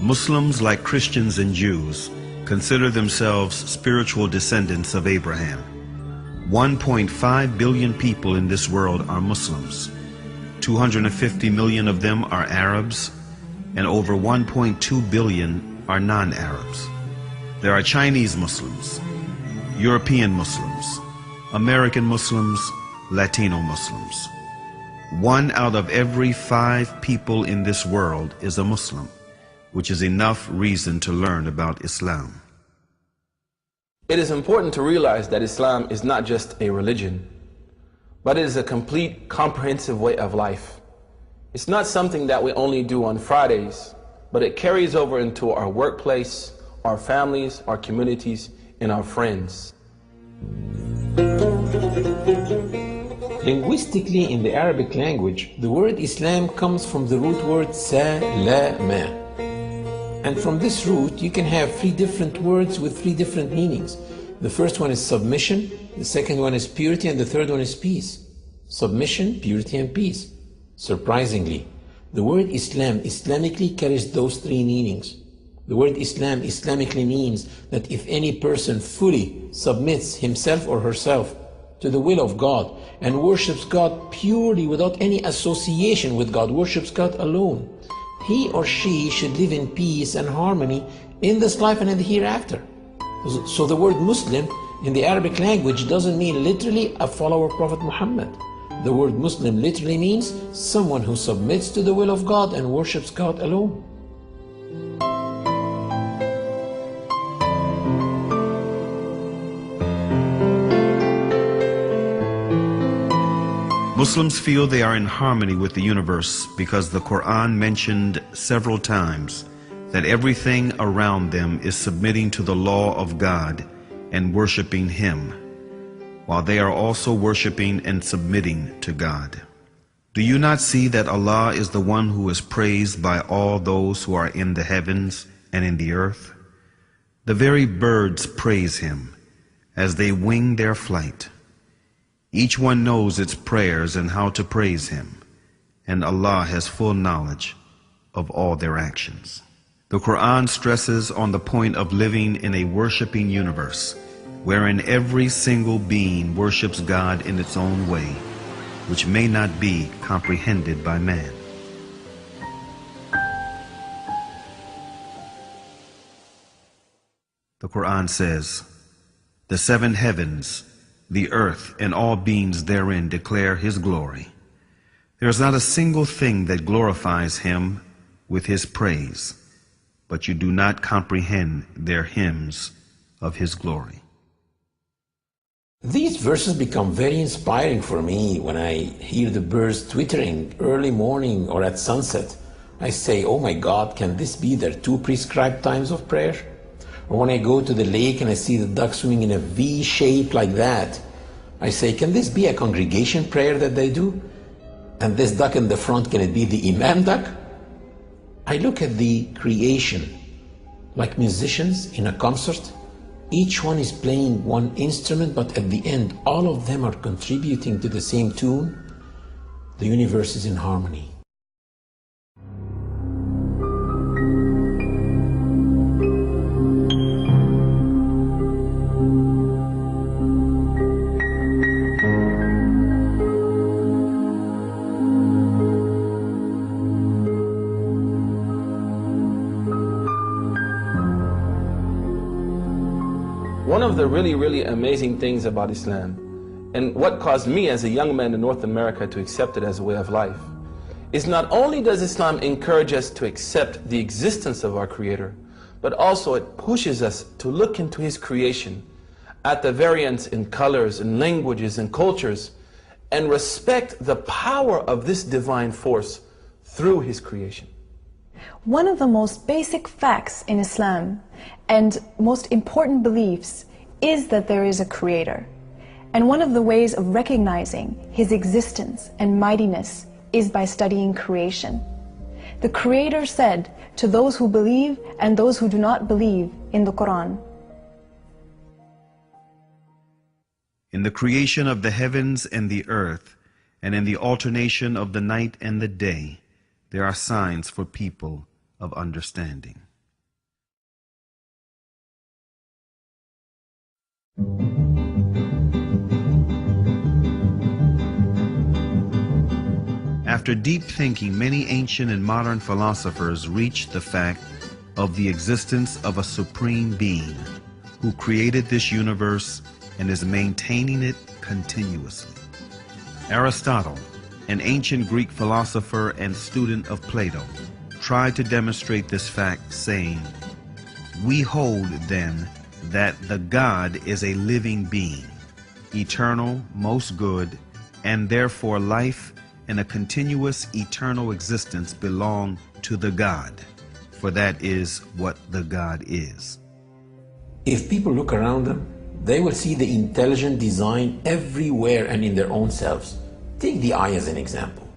Muslims, like Christians and Jews, consider themselves spiritual descendants of Abraham. 1.5 billion people in this world are Muslims. 250 million of them are Arabs, and over 1.2 billion are non-Arabs. There are Chinese Muslims, European Muslims, American Muslims, Latino Muslims. 1 out of every 5 people in this world is a Muslim, which is enough reason to learn about Islam. It is important to realize that Islam is not just a religion, but it is a complete, comprehensive way of life. It's not something that we only do on Fridays, but it carries over into our workplace, our families, our communities, and our friends. Linguistically, in the Arabic language, the word Islam comes from the root word salama. And from this root, you can have 3 different words with 3 different meanings. The first one is submission, the second one is purity, and the third one is peace. Submission, purity, and peace. Surprisingly, the word Islam Islamically carries those 3 meanings. The word Islam Islamically means that if any person fully submits himself or herself to the will of God and worships God purely without any association with God, worships God alone, he or she should live in peace and harmony in this life and in the hereafter. So the word Muslim in the Arabic language doesn't mean literally a follower of Prophet Muhammad. The word Muslim literally means someone who submits to the will of God and worships God alone. Muslims feel they are in harmony with the universe because the Quran mentioned several times that everything around them is submitting to the law of God and worshiping Him, while they are also worshiping and submitting to God. Do you not see that Allah is the one who is praised by all those who are in the heavens and in the earth? The very birds praise Him as they wing their flight. Each one knows its prayers and how to praise Him, and Allah has full knowledge of all their actions. The Quran stresses on the point of living in a worshiping universe, wherein every single being worships God in its own way, which may not be comprehended by man. The Quran says, "The 7 heavens, the earth, and all beings therein declare His glory. There is not a single thing that glorifies Him with His praise, but you do not comprehend their hymns of His glory." These verses become very inspiring for me when I hear the birds twittering early morning or at sunset. I say, oh my God, can this be their 2 prescribed times of prayer? Or when I go to the lake and I see the ducks swimming in a V shape like that, I say, can this be a congregation prayer that they do? And this duck in the front, can it be the Imam duck? I look at the creation like musicians in a concert. Each one is playing one instrument, but at the end, all of them are contributing to the same tune. The universe is in harmony. One of the really amazing things about Islam, and what caused me as a young man in North America to accept it as a way of life, is not only does Islam encourage us to accept the existence of our Creator, but also it pushes us to look into His creation, at the variance in colors and languages and cultures, and respect the power of this divine force through His creation. One of the most basic facts in Islam and most important beliefs is that there is a Creator. And one of the ways of recognizing His existence and mightiness is by studying creation. The Creator said to those who believe and those who do not believe in the Quran, "In the creation of the heavens and the earth, and in the alternation of the night and the day, there are signs for people of understanding." After deep thinking, many ancient and modern philosophers reached the fact of the existence of a supreme being who created this universe and is maintaining it continuously. Aristotle, an ancient Greek philosopher and student of Plato, tried to demonstrate this fact, saying, "We hold, then, that the God is a living being, eternal, most good, and therefore life and a continuous eternal existence belong to the God, for that is what the God is." If people look around them, they will see the intelligent design everywhere and in their own selves. Take the eye as an example.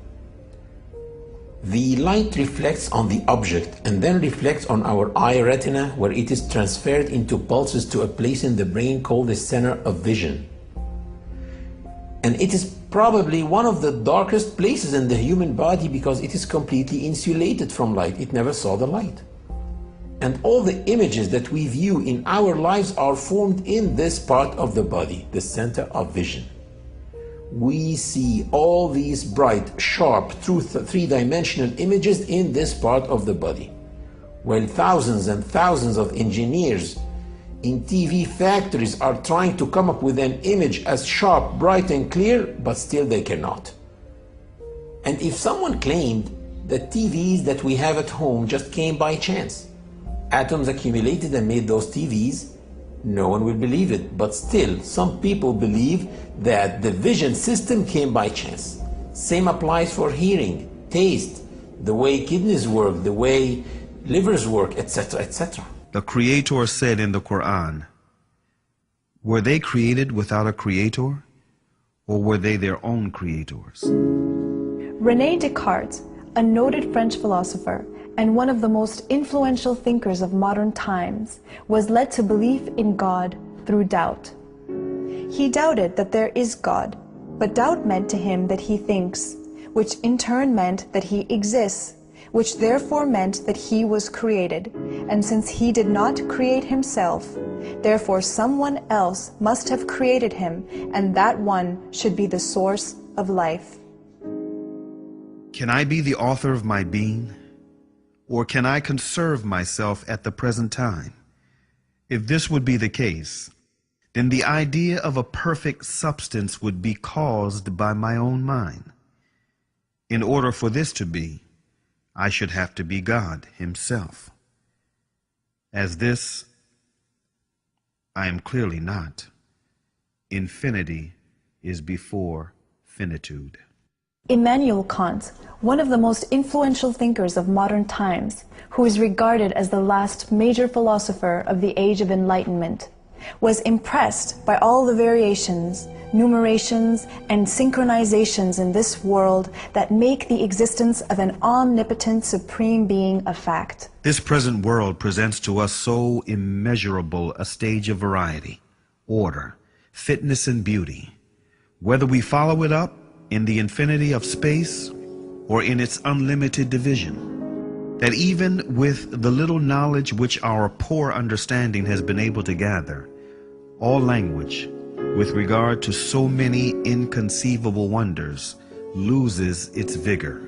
The light reflects on the object and then reflects on our eye retina, where it is transferred into pulses to a place in the brain called the center of vision. And it is probably one of the darkest places in the human body because it is completely insulated from light. It never saw the light. And all the images that we view in our lives are formed in this part of the body, the center of vision. We see all these bright, sharp, three-dimensional images in this part of the body. While thousands and thousands of engineers in TV factories are trying to come up with an image as sharp, bright, and clear, but still they cannot. And if someone claimed that TVs that we have at home just came by chance, atoms accumulated and made those TVs, no one will believe it. But still, some people believe that the vision system came by chance. Same applies for hearing, taste, the way kidneys work, the way livers work, etc., etc. The Creator said in the Quran, were they created without a creator, or were they their own creators? René Descartes, a noted French philosopher and one of the most influential thinkers of modern times, was led to belief in God through doubt. He doubted that there is God, but doubt meant to him that he thinks, which in turn meant that he exists, which therefore meant that he was created. And since he did not create himself, therefore someone else must have created him, and that one should be the source of life. Can I be the author of my being? Or can I conserve myself at the present time? If this would be the case, then the idea of a perfect substance would be caused by my own mind. In order for this to be, I should have to be God himself. As this, I am clearly not. Infinity is before finitude. Immanuel Kant, one of the most influential thinkers of modern times, who is regarded as the last major philosopher of the Age of Enlightenment, was impressed by all the variations, numerations, and synchronizations in this world that make the existence of an omnipotent supreme being a fact. This present world presents to us so immeasurable a stage of variety, order, fitness, and beauty. Whether we follow it up in the infinity of space or in its unlimited division, that even with the little knowledge which our poor understanding has been able to gather, all language, with regard to so many inconceivable wonders, loses its vigor,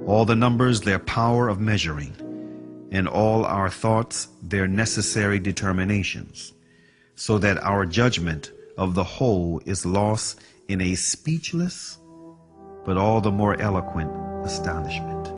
all the numbers their power of measuring, and all our thoughts their necessary determinations, so that our judgment of the whole is lost in a speechless but all the more eloquent astonishment.